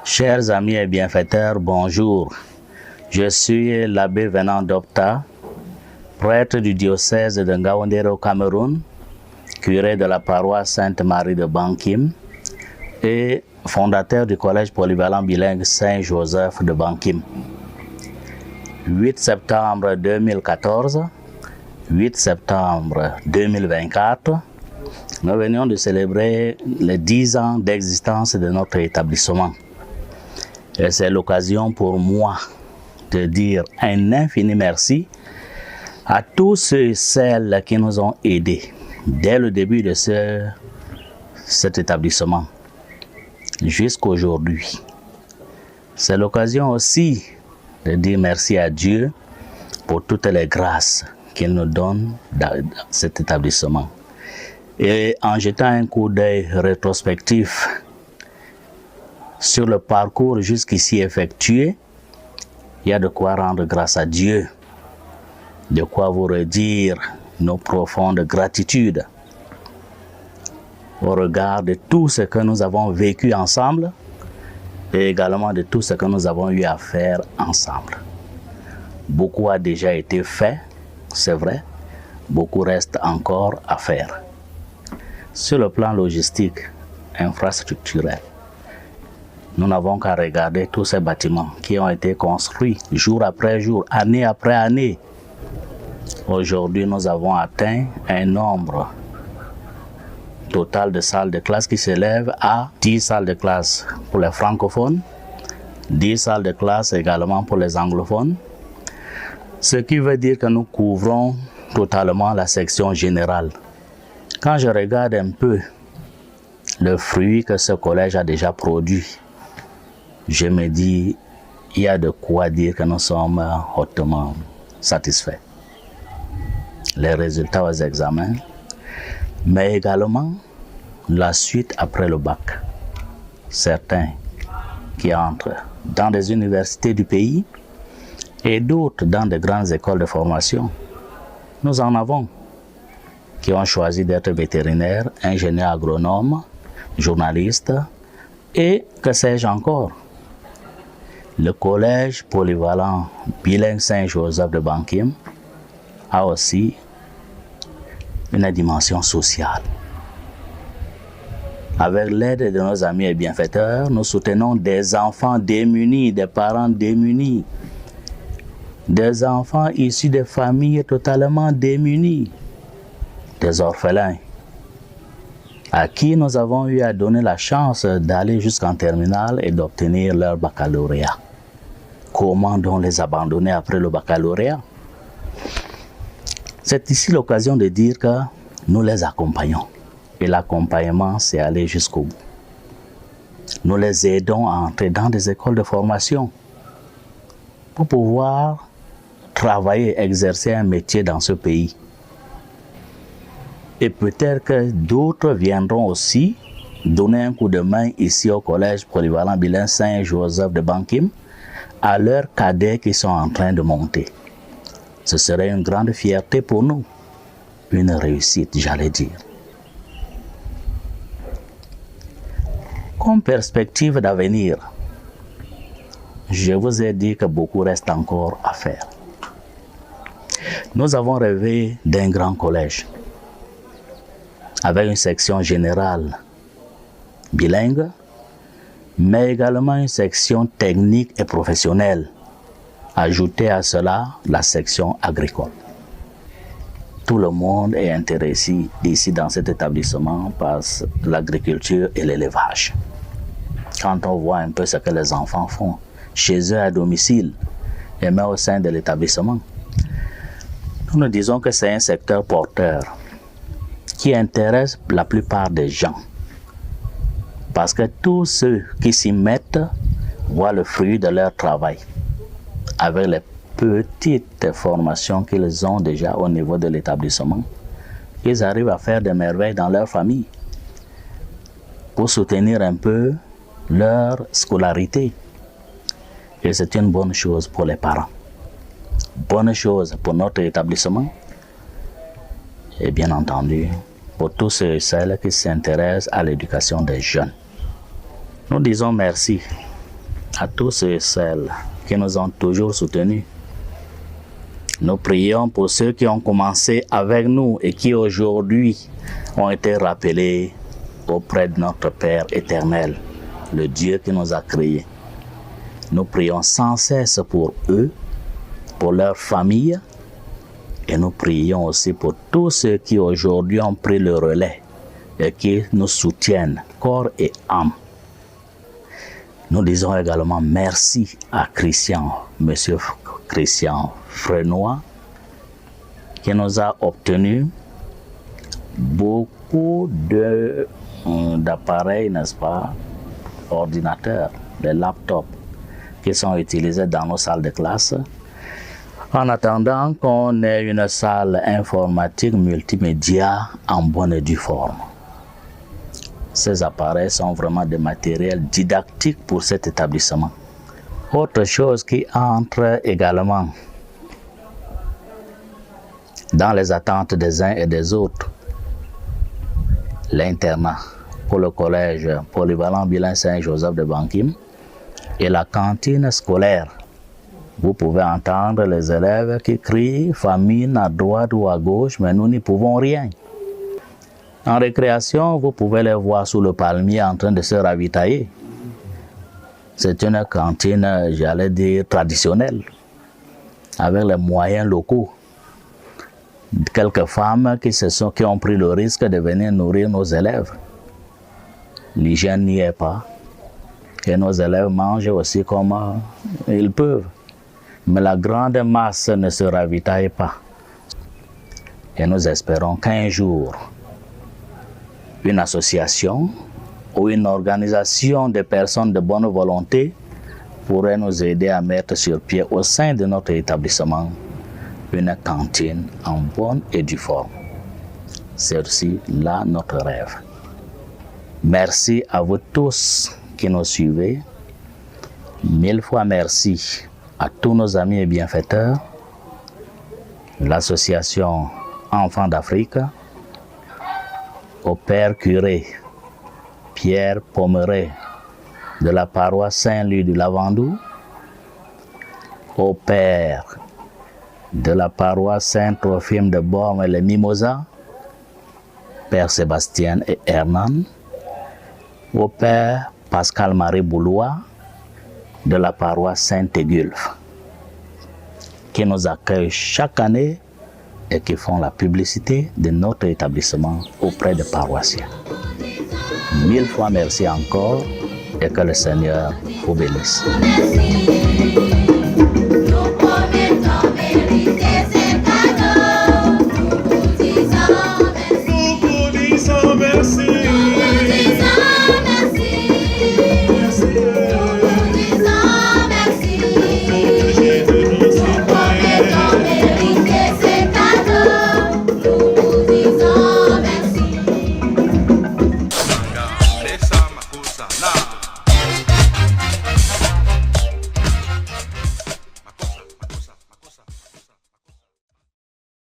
Chers amis et bienfaiteurs, bonjour. Je suis l'abbé Venant Dopta, prêtre du diocèse de Ngaoundéré au Cameroun, curé de la paroisse Sainte-Marie de Bankim et fondateur du collège polyvalent bilingue Saint-Joseph de Bankim. 8 septembre 2014, 8 septembre 2024, nous venions de célébrer les 10 ans d'existence de notre établissement. Et c'est l'occasion pour moi de dire un infini merci à tous ceux et celles qui nous ont aidés dès le début de cet établissement jusqu'à aujourd'hui. C'est l'occasion aussi de dire merci à Dieu pour toutes les grâces qu'il nous donne dans cet établissement. Et en jetant un coup d'œil rétrospectif sur le parcours jusqu'ici effectué, il y a de quoi rendre grâce à Dieu, de quoi vous redire nos profondes gratitudes au regard de tout ce que nous avons vécu ensemble et également de tout ce que nous avons eu à faire ensemble. Beaucoup a déjà été fait, c'est vrai, beaucoup reste encore à faire. Sur le plan logistique, infrastructurel, nous n'avons qu'à regarder tous ces bâtiments qui ont été construits jour après jour, année après année. Aujourd'hui, nous avons atteint un nombre total de salles de classe qui s'élève à 10 salles de classe pour les francophones, 10 salles de classe également pour les anglophones, ce qui veut dire que nous couvrons totalement la section générale. Quand je regarde un peu le fruit que ce collège a déjà produit, je me dis, il y a de quoi dire que nous sommes hautement satisfaits. Les résultats aux examens, mais également la suite après le bac. Certains qui entrent dans des universités du pays et d'autres dans de grandes écoles de formation. Nous en avons qui ont choisi d'être vétérinaires, ingénieurs agronomes, journalistes et que sais-je encore. Le collège polyvalent bilingue Saint-Joseph de Bankim a aussi une dimension sociale. Avec l'aide de nos amis et bienfaiteurs, nous soutenons des enfants démunis, des parents démunis, des enfants issus de familles totalement démunies, des orphelins, à qui nous avons eu à donner la chance d'aller jusqu'en terminale et d'obtenir leur baccalauréat. Comment donc les abandonner après le baccalauréat? C'est ici l'occasion de dire que nous les accompagnons. Et l'accompagnement, c'est aller jusqu'au bout. Nous les aidons à entrer dans des écoles de formation pour pouvoir travailler, exercer un métier dans ce pays. Et peut-être que d'autres viendront aussi donner un coup de main ici au collège polyvalent bilingue Saint-Joseph de Bankim à leurs cadets qui sont en train de monter. Ce serait une grande fierté pour nous, une réussite, j'allais dire. Comme perspective d'avenir, je vous ai dit que beaucoup reste encore à faire. Nous avons rêvé d'un grand collège, avec une section générale bilingue, mais également une section technique et professionnelle. Ajoutez à cela la section agricole. Tout le monde est intéressé ici dans cet établissement par l'agriculture et l'élevage. Quand on voit un peu ce que les enfants font chez eux à domicile et même au sein de l'établissement, nous disons que c'est un secteur porteur qui intéresse la plupart des gens. Parce que tous ceux qui s'y mettent voient le fruit de leur travail avec les petites formations qu'ils ont déjà au niveau de l'établissement. Ils arrivent à faire des merveilles dans leur famille pour soutenir un peu leur scolarité. Et c'est une bonne chose pour les parents. Bonne chose pour notre établissement et bien entendu pour tous ceux et celles qui s'intéressent à l'éducation des jeunes. Nous disons merci à tous ceux et celles qui nous ont toujours soutenus. Nous prions pour ceux qui ont commencé avec nous et qui aujourd'hui ont été rappelés auprès de notre Père éternel, le Dieu qui nous a créés. Nous prions sans cesse pour eux, pour leur famille, et nous prions aussi pour tous ceux qui aujourd'hui ont pris le relais et qui nous soutiennent, corps et âme. Nous disons également merci à Monsieur Christian Frenois, qui nous a obtenu beaucoup d'appareils, n'est-ce pas, ordinateurs, des laptops, qui sont utilisés dans nos salles de classe, en attendant qu'on ait une salle informatique multimédia en bonne et due forme. Ces appareils sont vraiment des matériels didactiques pour cet établissement. Autre chose qui entre également dans les attentes des uns et des autres, l'internat pour le collège polyvalent bilingue Saint-Joseph de Bankim et la cantine scolaire. Vous pouvez entendre les élèves qui crient famine à droite ou à gauche, mais nous n'y pouvons rien. En récréation, vous pouvez les voir sous le palmier en train de se ravitailler. C'est une cantine, j'allais dire, traditionnelle, avec les moyens locaux. Quelques femmes qui ont pris le risque de venir nourrir nos élèves. L'hygiène n'y est pas. Et nos élèves mangent aussi comme ils peuvent. Mais la grande masse ne se ravitaille pas. Et nous espérons qu'un jour, une association ou une organisation de personnes de bonne volonté pourrait nous aider à mettre sur pied au sein de notre établissement une cantine en bonne et due forme. C'est aussi là notre rêve. Merci à vous tous qui nous suivez. 1000 fois merci à tous nos amis et bienfaiteurs, l'association Enfants d'Afrique, au Père curé Pierre Pommeret de la paroisse Saint-Louis du Lavandou, au Père de la paroisse Saint-Trophime de Bormes et les Mimosas, Père Sébastien et Hernan, au Père Pascal-Marie Boulois de la paroisse Saint-Égulphe, qui nous accueillent chaque année et qui font la publicité de notre établissement auprès des paroissiens. 1000 fois merci encore et que le Seigneur vous bénisse.